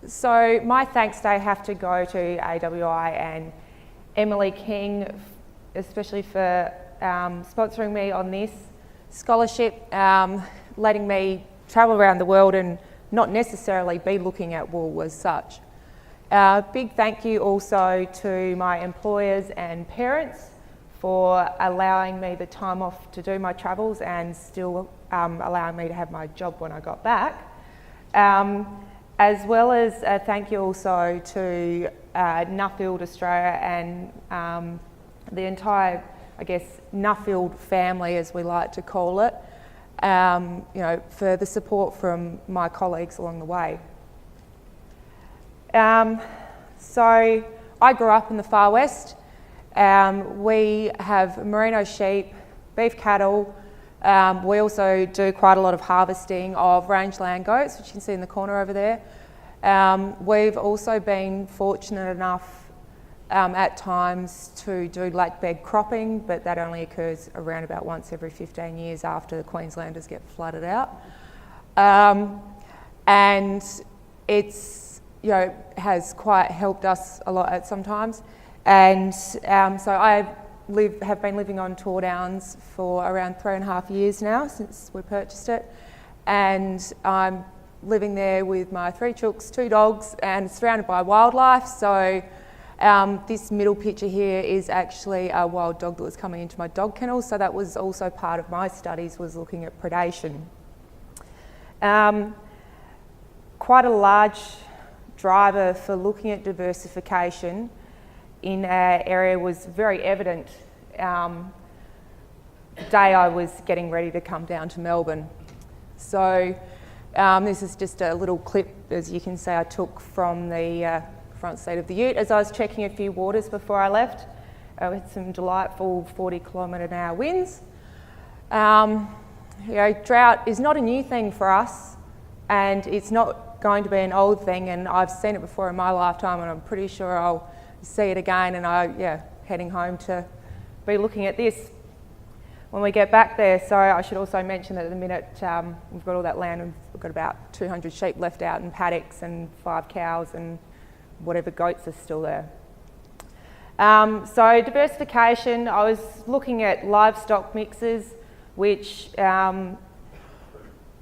So my thanks today have to go to AWI and Emily King, especially for sponsoring me on this scholarship, letting me travel around the world and not necessarily be looking at wool as such. Big thank you also to my employers and parents for allowing me the time off to do my travels and still allowing me to have my job when I got back. As well as thank you also to Nuffield Australia and the entire, I guess, Nuffield family, as we like to call it, for the support from my colleagues along the way. So I grew up in the far west. We have merino sheep, beef cattle. We also do quite a lot of harvesting of rangeland goats, which you can see in the corner over there. We've also been fortunate enough at times to do lake bed cropping, but that only occurs around about once every 15 years after the Queenslanders get flooded out. And it's, has quite helped us a lot at sometimes. And so I have been living on Tor Downs for around 3.5 years now since we purchased it. And I'm living there with my 3 chooks, 2 dogs, and surrounded by wildlife. So this middle picture here is actually a wild dog that was coming into my dog kennel. So that was also part of my studies, was looking at predation. Quite a large driver for looking at diversification in our area was very evident the day I was getting ready to come down to Melbourne. So this is just a little clip, as you can see, I took from the front seat of the ute as I was checking a few waters before I left with some delightful 40km/h winds. Drought is not a new thing for us, and it's not going to be an old thing, and I've seen it before in my lifetime, and I'm pretty sure I'll see it again, and heading home to be looking at this when we get back there. So I should also mention that at the minute we've got all that land, and we've got about 200 sheep left out in paddocks and 5 cows and whatever goats are still there. So diversification, I was looking at Livestock Mixes, which tied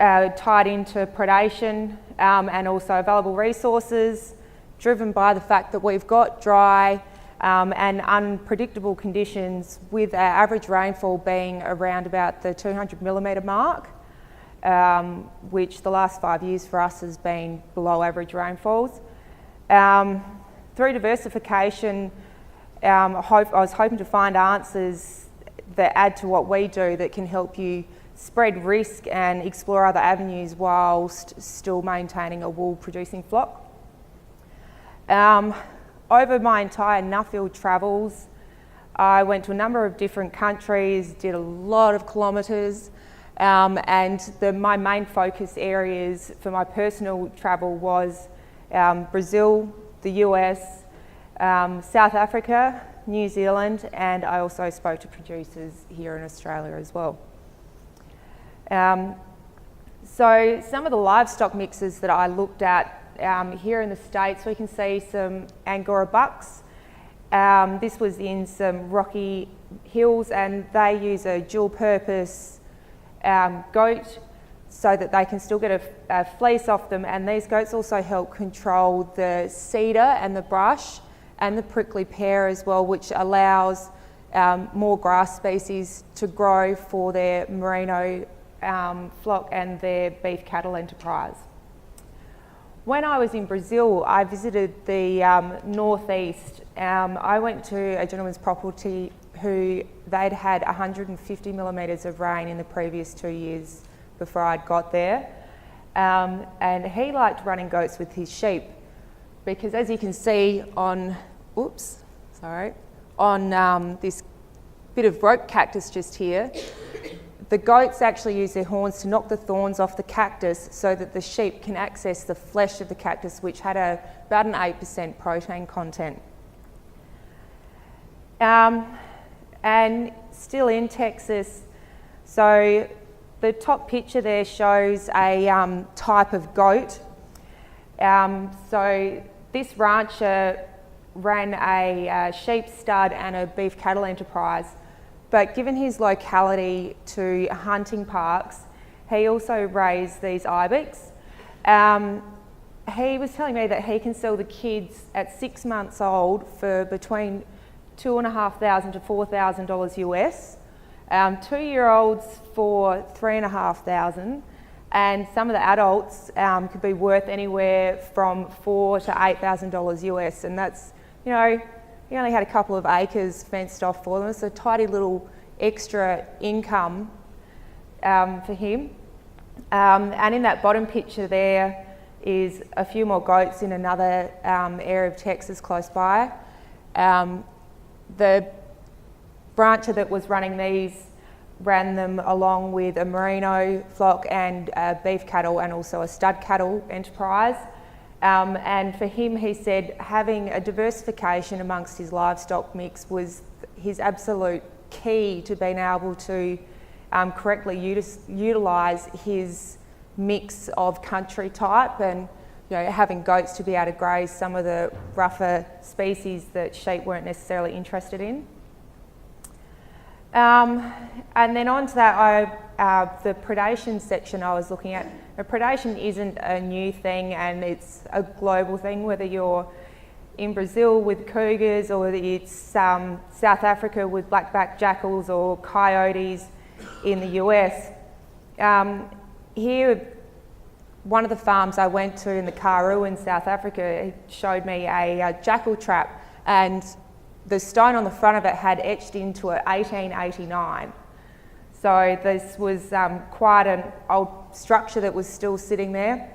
into predation and also available resources, driven by the fact that we've got dry and unpredictable conditions, with our average rainfall being around about the 200mm mark, which the last 5 years for us has been below average rainfalls. Through diversification, I was hoping to find answers that add to what we do that can help you spread risk and explore other avenues whilst still maintaining a wool producing flock. Over my entire Nuffield travels, I went to a number of different countries, did a lot of kilometres, and my main focus areas for my personal travel was Brazil, the US, South Africa, New Zealand, and I also spoke to producers here in Australia as well. So some of the livestock mixes that I looked at here in the States, we can see some Angora bucks. This was in some rocky hills, and they use a dual purpose goat so that they can still get a fleece off them, and these goats also help control the cedar and the brush and the prickly pear as well, which allows more grass species to grow for their merino flock and their beef cattle enterprise. When I was in Brazil, I visited the northeast. I went to a gentleman's property who they'd had 150mm of rain in the previous 2 years before I'd got there. And he liked running goats with his sheep because, as you can see on, this bit of rope cactus just here, the goats actually use their horns to knock the thorns off the cactus so that the sheep can access the flesh of the cactus, which had about an 8% protein content. And still in Texas, so the top picture there shows a type of goat. So this rancher ran a sheep stud and a beef cattle enterprise, but given his locality to hunting parks, he also raised these ibex. He was telling me that he can sell the kids at 6 months old for between $2,500 to $4,000 US, 2-year-olds for $3,500, and some of the adults could be worth anywhere from $4,000 to $8,000 US, and that's, you know, he only had a couple of acres fenced off for them. It's a tidy little extra income for him. And in that bottom picture there is a few more goats in another area of Texas close by. The rancher that was running these ran them along with a merino flock and beef cattle and also a stud cattle enterprise. And for him, he said having a diversification amongst his livestock mix was his absolute key to being able to correctly utilise his mix of country type, and you know, having goats to be able to graze some of the rougher species that sheep weren't necessarily interested in. And then on to that, the predation section I was looking at. Now, predation isn't a new thing, and it's a global thing, whether you're in Brazil with cougars or whether it's South Africa with black-backed jackals or coyotes in the US. Here, one of the farms I went to in the Karoo in South Africa, he showed me a jackal trap, and the stone on the front of it had etched into it 1889. So this was quite an old structure that was still sitting there.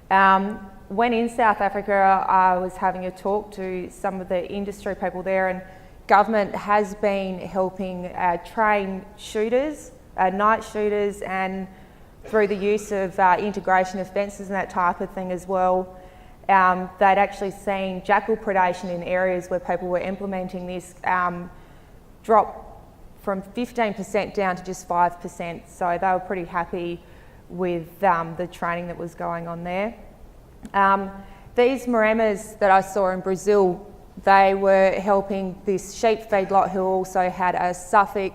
When in South Africa, I was having a talk to some of the industry people there, and government has been helping train shooters, night shooters, and through the use of integration of fences and that type of thing as well. They'd actually seen jackal predation in areas where people were implementing this drop from 15% down to just 5%. So they were pretty happy with the training that was going on there. These Moremas that I saw in Brazil, they were helping this sheep feedlot who also had a Suffolk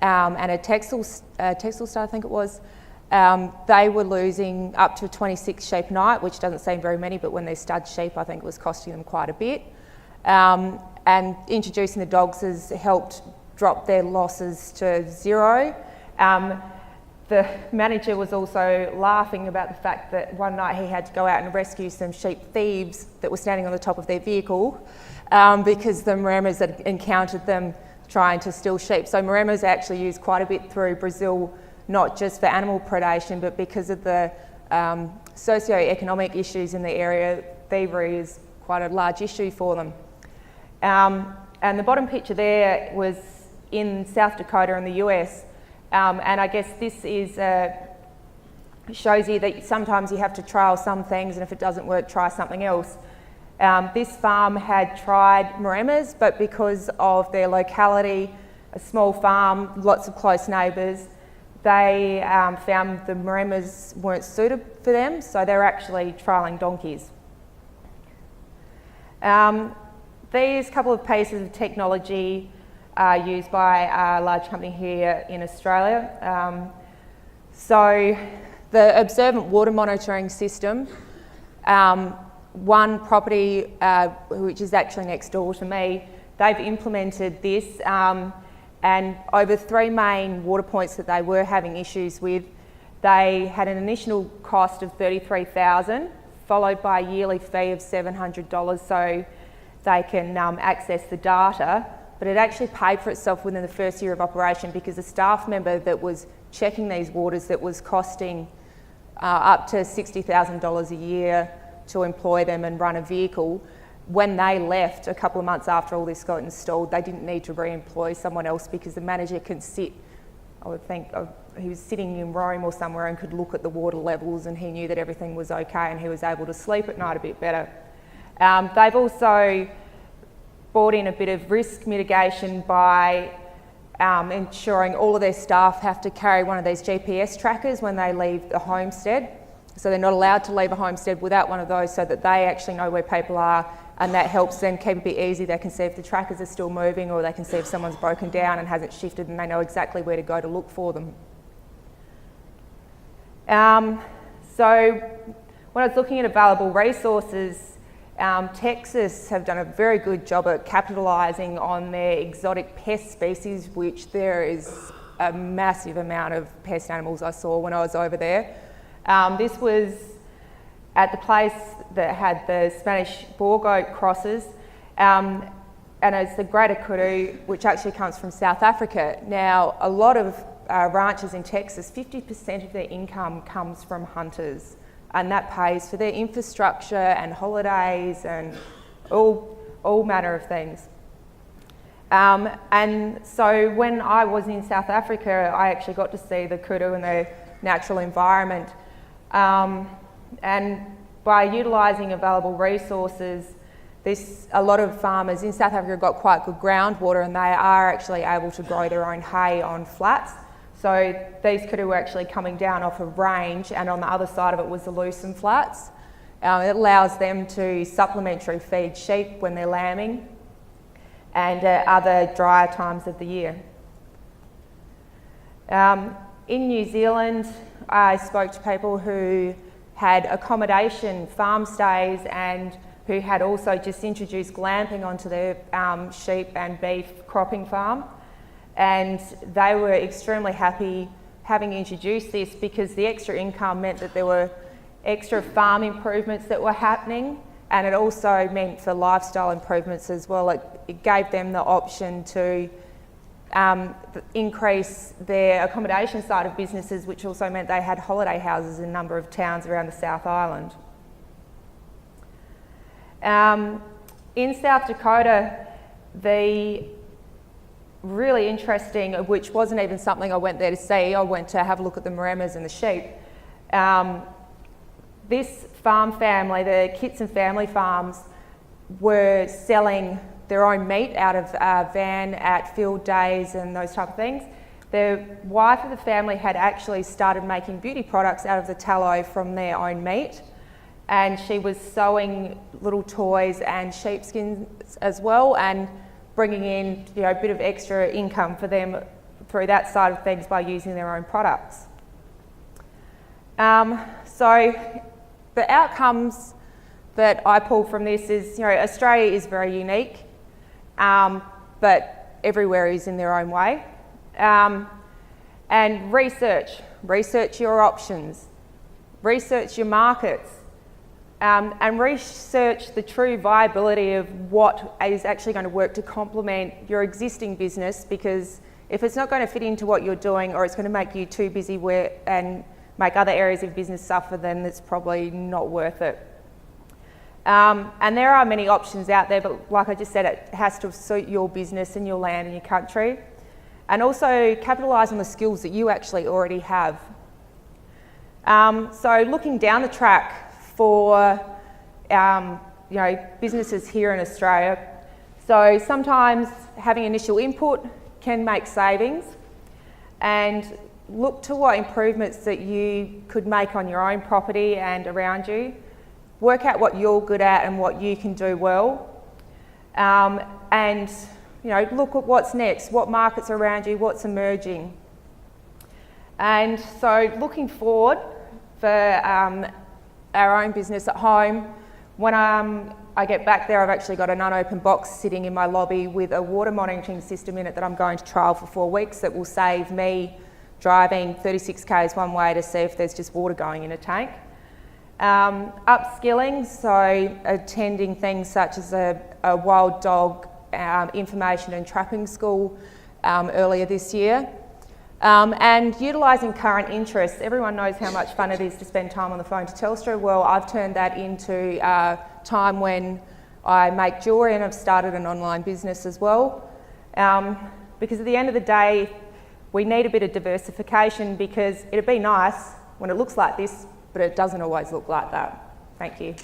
and a textile stud, I think it was. They were losing up to 26 sheep a night, which doesn't seem very many, but when they're stud sheep, I think it was costing them quite a bit. And introducing the dogs has helped drop their losses to zero. The manager was also laughing about the fact that one night he had to go out and rescue some sheep thieves that were standing on the top of their vehicle because the Moremas had encountered them trying to steal sheep. So Moremas are actually used quite a bit through Brazil, not just for animal predation, but because of the socio-economic issues in the area, thievery is quite a large issue for them. And the bottom picture there was in South Dakota in the US. And I guess this is shows you that sometimes you have to trial some things, and if it doesn't work, try something else. This farm had tried Moremas, but because of their locality, a small farm, lots of close neighbours, they found the Moremas weren't suited for them, so they're actually trialling donkeys. These couple of pieces of technology are used by a large company here in Australia. So the observant water monitoring system, one property which is actually next door to me, they've implemented this, and over 3 main water points that they were having issues with, they had an initial cost of $33,000, followed by a yearly fee of $700 so they can access the data. But it actually paid for itself within the first year of operation because the staff member that was checking these waters that was costing up to $60,000 a year to employ them and run a vehicle, when they left a couple of months after all this got installed, they didn't need to re-employ someone else because the manager can sit, I would think, he was sitting in Rome or somewhere and could look at the water levels, and he knew that everything was okay and he was able to sleep at night a bit better. They've also brought in a bit of risk mitigation by ensuring all of their staff have to carry one of these GPS trackers when they leave the homestead. So they're not allowed to leave a homestead without one of those, so that they actually know where people are, and that helps them keep it a bit easy. They can see if the trackers are still moving, or they can see if someone's broken down and hasn't shifted, and they know exactly where to go to look for them. So when I was looking at available resources, Texas have done a very good job at capitalising on their exotic pest species, which there is a massive amount of pest animals I saw when I was over there. This was at the place that had the Spanish boar goat crosses, and it's the greater kudu, which actually comes from South Africa. Now, a lot of ranchers in Texas, 50% of their income comes from hunters, and that pays for their infrastructure and holidays and all manner of things. And so when I was in South Africa, I actually got to see the kudu in their natural environment. And by utilising available resources, a lot of farmers in South Africa got quite good groundwater, and they are actually able to grow their own hay on flats. So these kudu were actually coming down off a range, and on the other side of it was the loosened flats. It allows them to supplementary feed sheep when they're lambing and other drier times of the year. In New Zealand, I spoke to people who had accommodation farm stays and who had also just introduced glamping onto their sheep and beef cropping farm. And they were extremely happy having introduced this, because the extra income meant that there were extra farm improvements that were happening, and it also meant for lifestyle improvements as well. It gave them the option to increase their accommodation side of businesses, which also meant they had holiday houses in a number of towns around the South Island. In South Dakota, the really interesting, which wasn't even something I went there to see, I went to have a look at the Maremas and the sheep. This farm family, the Kitson family farms, were selling their own meat out of a van at field days and those type of things. The wife of the family had actually started making beauty products out of the tallow from their own meat, and she was sewing little toys and sheepskins as well, and bringing in a bit of extra income for them through that side of things by using their own products. So the outcomes that I pull from this is, Australia is very unique, but everywhere is in their own way. And research your options, research your markets, and research the true viability of what is actually going to work to complement your existing business, because if it's not going to fit into what you're doing, or it's going to make you too busy and make other areas of business suffer, then it's probably not worth it. And there are many options out there, but like I just said, it has to suit your business and your land and your country. And also capitalise on the skills that you actually already have. So looking down the track for businesses here in Australia, so sometimes having initial input can make savings, and look to what improvements that you could make on your own property and around you. Work out what you're good at and what you can do well, and look at what's next, what markets are around you, what's emerging. And so looking forward for our own business at home, when I get back there, I've actually got an unopened box sitting in my lobby with a water monitoring system in it that I'm going to trial for 4 weeks, that will save me driving 36 k's one way to see if there's just water going in a tank. Upskilling, so attending things such as a wild dog information and trapping school earlier this year. And utilising current interests. Everyone knows how much fun it is to spend time on the phone to Telstra. Well, I've turned that into time when I make jewellery, and I've started an online business as well. Because at the end of the day, we need a bit of diversification, because it'd be nice when it looks like this, but it doesn't always look like that. Thank you.